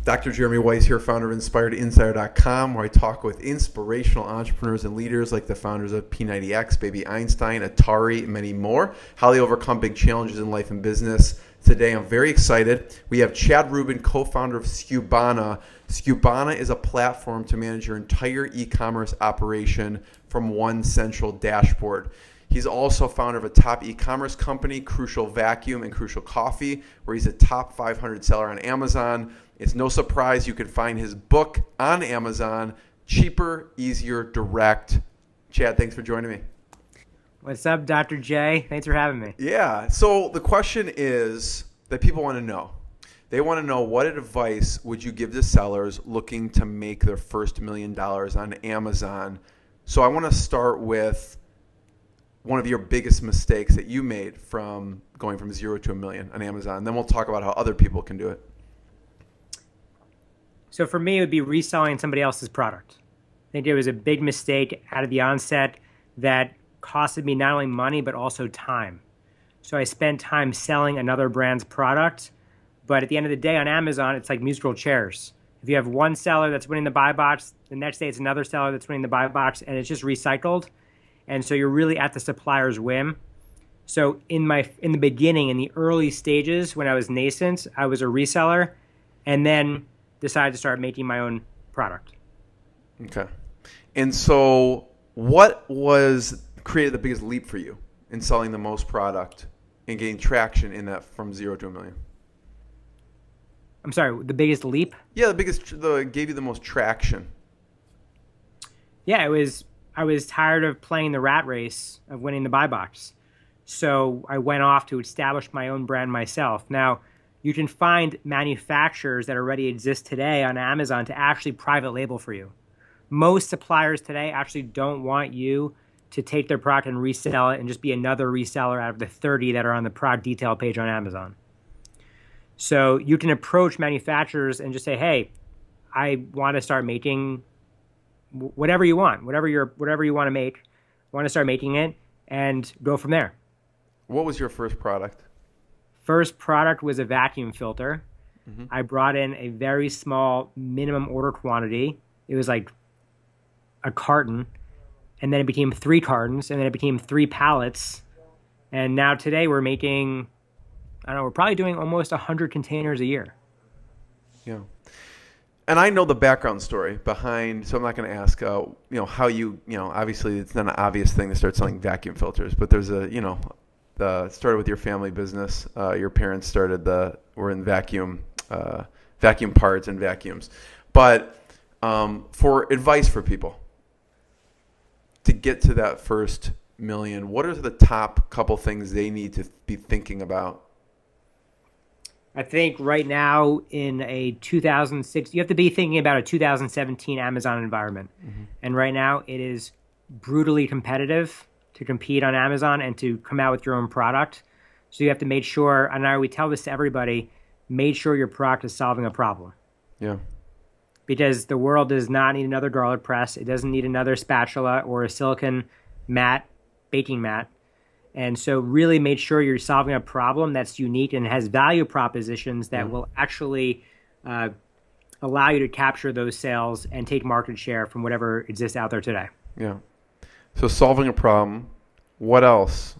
Dr. Jeremy Weisz here, founder of InspiredInsider.com, where I talk with inspirational entrepreneurs and leaders like the founders of P90 X, Baby Einstein, Atari, and many more, how they overcome big challenges in life and business. Today, I'm very excited. We have Chad Rubin, co-founder of Skubana. Skubana is a platform to manage your entire e-commerce operation from one central dashboard. He's also founder of a top e-commerce company, Crucial Vacuum and Crucial Coffee, where he's a top 500 seller on Amazon. It's no surprise you can find his book on Amazon, Cheaper, Easier, Direct. Chad, thanks for joining me. What's up, Dr. J? Thanks for having me. Yeah, so the question is that people want to know. They want to know, what advice would you give to sellers looking to make their first $1 million on Amazon? So I want to start with one of your biggest mistakes that you made from going from 0 to $1 million on Amazon. And then we'll talk about how other people can do it. So for me, it would be reselling somebody else's product. I think it was a big mistake out of the onset that costed me not only money, but also time. So I spent time selling another brand's product. But at the end of the day on Amazon, it's like musical chairs. If you have one seller that's winning the buy box, the next day it's another seller that's winning the buy box, and it's just recycled. And so you're really at the supplier's whim. So in the beginning, in the early stages, when I was nascent, I was a reseller, and then decided to start making my own product. Okay. And so what created the biggest leap for you in selling the most product and getting traction in that from 0 to $1 million? I'm sorry, the biggest leap? Yeah, gave you the most traction. Yeah, I was tired of playing the rat race of winning the buy box. So I went off to establish my own brand myself. Now, you can find manufacturers that already exist today on Amazon to actually private label for you. Most suppliers today actually don't want you to take their product and resell it and just be another reseller out of the 30 that are on the product detail page on Amazon. So you can approach manufacturers and just say, hey, I want to start making whatever you want, whatever you want to make, I want to start making it, and go from there. What was your first product? First product was a vacuum filter. Mm-hmm. I brought in a very small minimum order quantity. It was like a carton, and then it became 3 cartons, and then it became 3 pallets. And now today we're making, I don't know, we're probably doing almost 100 containers a year. Yeah. And I know the background story behind, so I'm not going to ask, how obviously it's not an obvious thing to start selling vacuum filters, but there's started with your family business. Your parents were in vacuum parts and vacuums. But for advice for people to get to that first $1 million, what are the top couple things they need to be thinking about? I think right now in a 2006, you have to be thinking about a 2017 Amazon environment. Mm-hmm. And right now it is brutally competitive to compete on Amazon and to come out with your own product. So you have to make sure, and we tell this to everybody, make sure your product is solving a problem. Yeah. Because the world does not need another garlic press. It doesn't need another spatula or a silicon baking mat. And so really make sure you're solving a problem that's unique and has value propositions that will actually allow you to capture those sales and take market share from whatever exists out there today. Yeah. So solving a problem. What else?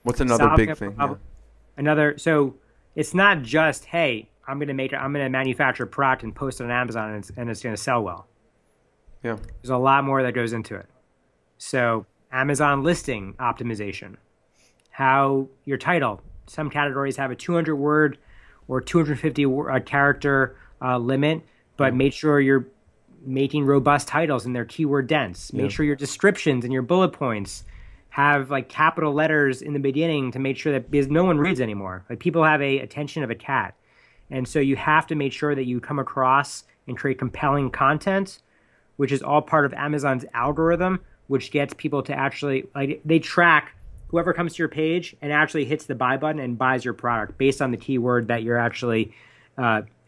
What's another big thing? Yeah. So it's not just, hey, I'm going to manufacture a product and post it on Amazon and it's going to sell well. Yeah. There's a lot more that goes into it. So Amazon listing optimization, how your title. Some categories have a 200-word or 250 character limit, but make sure you're making robust titles and they're keyword dense. Make sure your descriptions and your bullet points have like capital letters in the beginning to make sure that, because no one reads anymore. Like people have a attention of a cat. And so you have to make sure that you come across and create compelling content, which is all part of Amazon's algorithm, which gets people to actually, they track whoever comes to your page and actually hits the buy button and buys your product based on the keyword that you're actually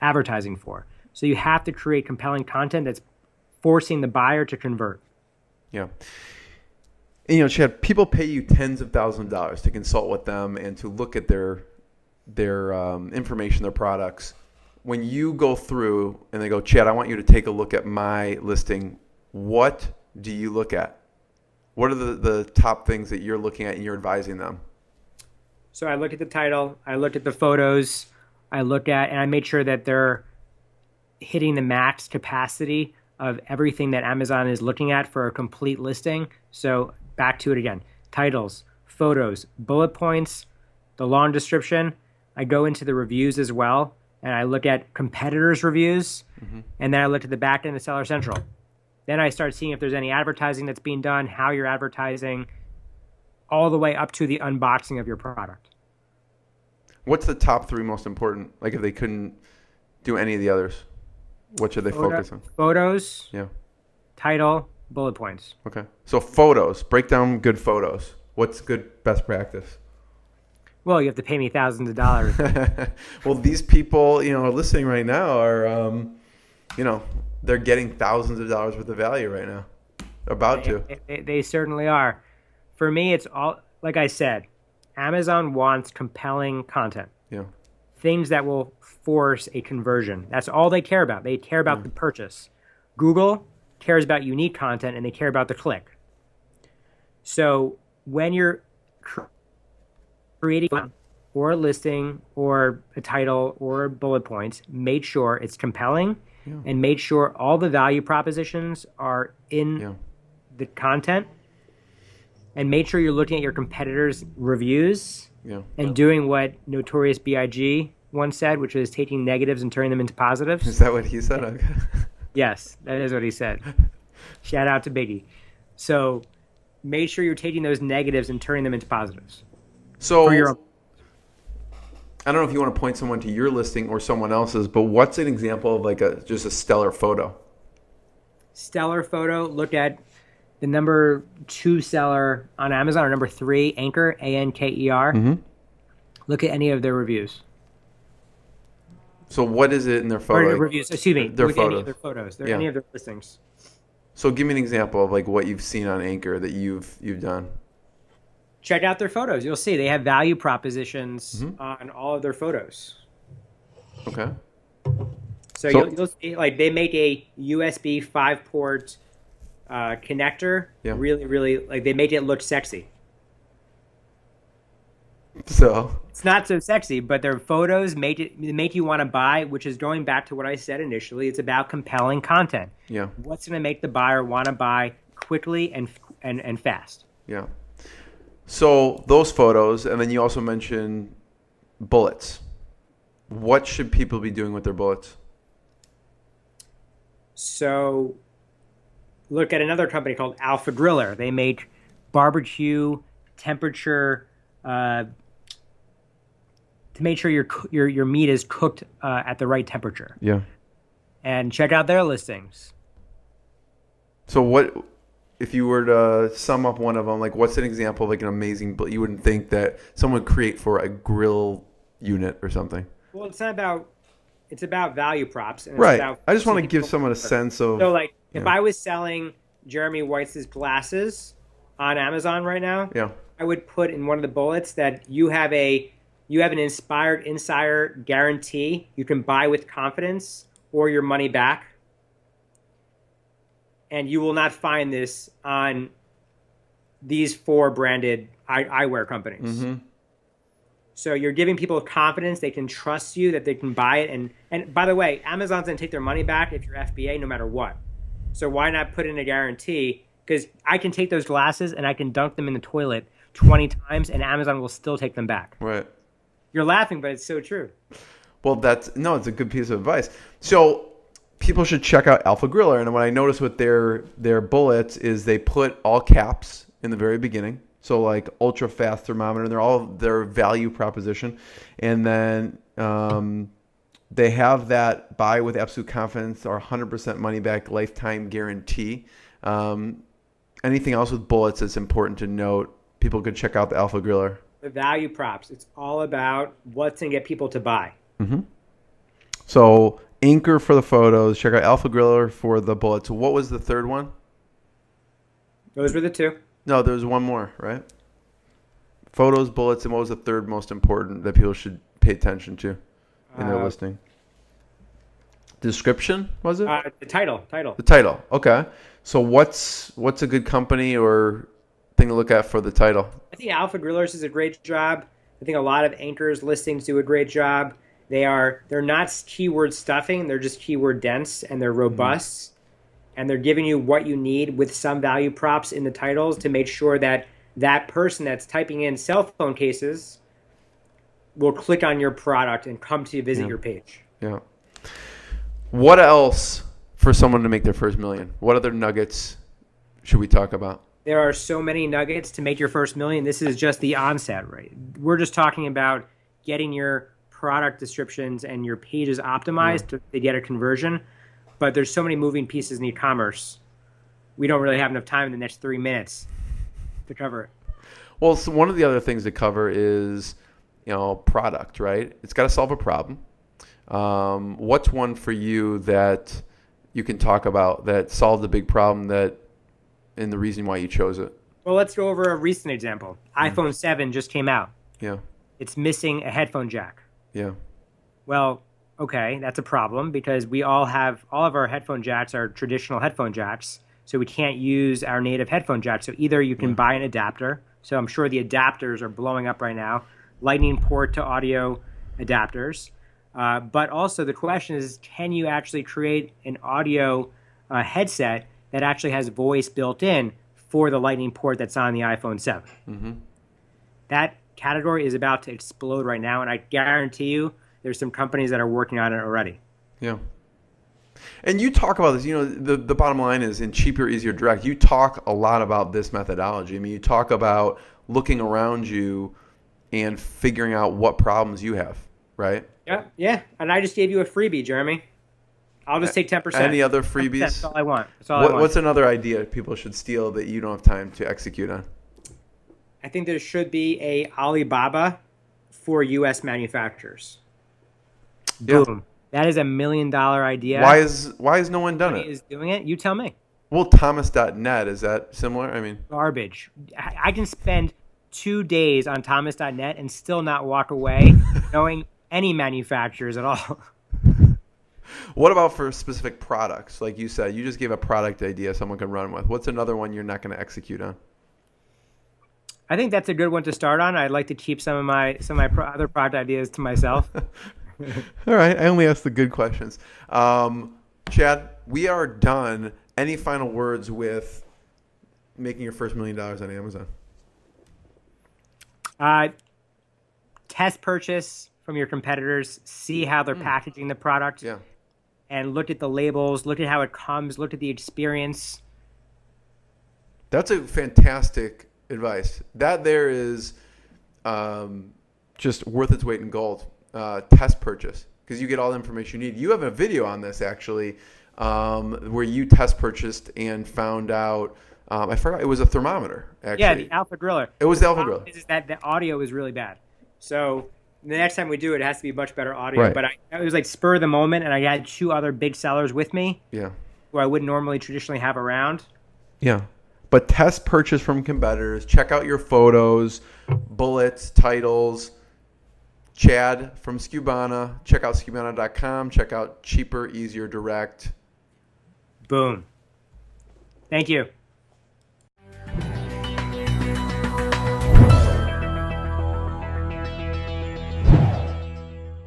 advertising for. So you have to create compelling content that's forcing the buyer to convert. Yeah. And, Chad, people pay you tens of thousands of dollars to consult with them and to look at their information, their products. when you go through and they go, Chad, I want you to take a look at my listing, what do you look at? What are the top things that you're looking at and you're advising them? So I look at the title, I look at the photos, and I made sure that they're hitting the max capacity of everything that Amazon is looking at for a complete listing. So back to it again. Titles, photos, bullet points, the long description. I go into the reviews as well, and I look at competitors' reviews, and then I look at the back end of Seller Central. Then I start seeing if there's any advertising that's being done, how you're advertising, all the way up to the unboxing of your product. What's the top 3 most important? Like if they couldn't do any of the others, what should they focus on? Photos, yeah, title, bullet points. Okay. So photos, break down good photos. What's good best practice? Well, you have to pay me thousands of dollars. Well, these people, listening right now are, they're getting thousands of dollars worth of value right now. About to. They certainly are. For me, it's all, like I said, Amazon wants compelling content. Yeah. Things that will force a conversion. That's all they care about. They care about the purchase. Google cares about unique content, and they care about the click. So when you're creating or a listing or a title or bullet points, make sure it's compelling and make sure all the value propositions are in the content, and make sure you're looking at your competitors' reviews and doing what Notorious B.I.G. once said, which is taking negatives and turning them into positives. Is that what he said? Okay. Yes, that is what he said. Shout out to Biggie. So make sure you're taking those negatives and turning them into positives. So I don't know if you want to point someone to your listing or someone else's, but what's an example of like just a stellar photo? Stellar photo. Look at the number 2 seller on Amazon, or number 3, Anchor, Anker. Look at any of their reviews. So what is it in their photo? Or reviews. Excuse me. Their look photos. at any of their photos. Any of their listings. So give me an example of like what you've seen on Anchor that you've done. Check out their photos. You'll see they have value propositions on all of their photos. Okay. So you'll see, like, they make a USB 5-port connector. Really, really, like, they make it look sexy. So it's not so sexy, but their photos make you want to buy, which is going back to what I said initially. It's about compelling content. Yeah. What's going to make the buyer want to buy quickly and fast? Yeah. So those photos, and then you also mentioned bullets. What should people be doing with their bullets? So look at another company called Alpha Griller. They make barbecue temperature to make sure your meat is cooked at the right temperature. Yeah. And check out their listings. So what, if you were to sum up one of them, like what's an example of like an amazing, but you wouldn't think that someone would create for a grill unit or something? Well, it's about value props. And right. It's about I just want to give someone a sense of. So like if I was selling Jeremy Weisz's glasses on Amazon right now, I would put in one of the bullets that you have an Inspired Insider guarantee. You can buy with confidence or your money back. And you will not find this on these 4 branded eyewear companies. So you're giving people confidence. They can trust you that they can buy it. And by the way, Amazon's going to take their money back if you're FBA no matter what. So why not put in a guarantee? Because I can take those glasses and I can dunk them in the toilet 20 times and Amazon will still take them back. Right. You're laughing, but it's so true. Well, it's a good piece of advice. So people should check out Alpha Griller. And what I noticed with their bullets is they put all caps in the very beginning. So like ultra fast thermometer, they're all their value proposition. And then they have that buy with absolute confidence or 100% money back lifetime guarantee. Anything else with bullets that's important to note? People could check out the Alpha Griller. The value props. It's all about what's going to get people to buy. So Anchor for the photos. Check out Alpha Griller for the bullets. What was the third one? Those were the 2. No, there was one more, right? Photos, bullets, and what was the third most important that people should pay attention to in their listing? Description, was it? The title. The title. Okay. So what's a good company or thing to look at for the title? I think Alpha Grillers does a great job. I think a lot of anchors listings do a great job. They're not keyword stuffing. They're just keyword dense, and they're robust. And they're giving you what you need with some value props in the titles to make sure that that person that's typing in cell phone cases will click on your product and come to visit your page. Yeah. What else for someone to make their first million? What other nuggets should we talk about? There are so many nuggets to make your first million. This is just the onset rate. We're just talking about getting your product descriptions and your pages optimized to get a conversion. But there's so many moving pieces in e-commerce. We don't really have enough time in the next 3 minutes to cover it. Well, so one of the other things to cover is, product, right? It's got to solve a problem. What's one for you that you can talk about that solved a big problem and the reason why you chose it? Well, let's go over a recent example. iPhone 7 just came out. Yeah. It's missing a headphone jack. Yeah. Well, okay, that's a problem because all of our headphone jacks are traditional headphone jacks, so we can't use our native headphone jack. So either you can buy an adapter. So I'm sure the adapters are blowing up right now. Lightning port to audio adapters. But also the question is, can you actually create an audio headset that actually has voice built in for the Lightning port that's on the iPhone 7? Mm-hmm. That category is about to explode right now, and I guarantee you there's some companies that are working on it already. Yeah. And you talk about this, the bottom line is in Cheaper, Easier, Direct, you talk a lot about this methodology. I mean, you talk about looking around you and figuring out what problems you have, right? Yeah. And I just gave you a freebie, Jeremy. I'll just take 10%. Any other freebies? That's all I want. I want. What's another idea people should steal that you don't have time to execute on? I think there should be a Alibaba for U.S. manufacturers. Yeah. Boom. That is $1 million idea. Why is no one done it? Is doing it? You tell me. Well, Thomas.net, is that similar? I mean, garbage. I can spend 2 days on Thomas.net and still not walk away knowing any manufacturers at all. What about for specific products? Like you said, you just gave a product idea someone can run with. What's another one you're not going to execute on? I think that's a good one to start on. I'd like to keep some of my other product ideas to myself. All right. I only ask the good questions. Chad, we are done. Any final words with making your first $1 million on Amazon? Test purchase from your competitors. See how they're packaging the product. Yeah. And look at the labels. Look at how it comes. Look at the experience. That's a fantastic advice. That there is just worth its weight in gold. Test purchase, because you get all the information you need. You have a video on this actually, where you test purchased and found out. I forgot it was a thermometer. Actually, yeah, the Alpha Griller. It was the Alpha Griller. Is that the audio is really bad, so the next time we do it, it has to be much better audio. Right. But it was like spur of the moment, and I had 2 other big sellers with me. Yeah. Who I wouldn't normally traditionally have around. Yeah. But test purchase from competitors. Check out your photos, bullets, titles. Chad from Skubana. Check out Skubana.com. Check out Cheaper, Easier, Direct. Boom. Thank you.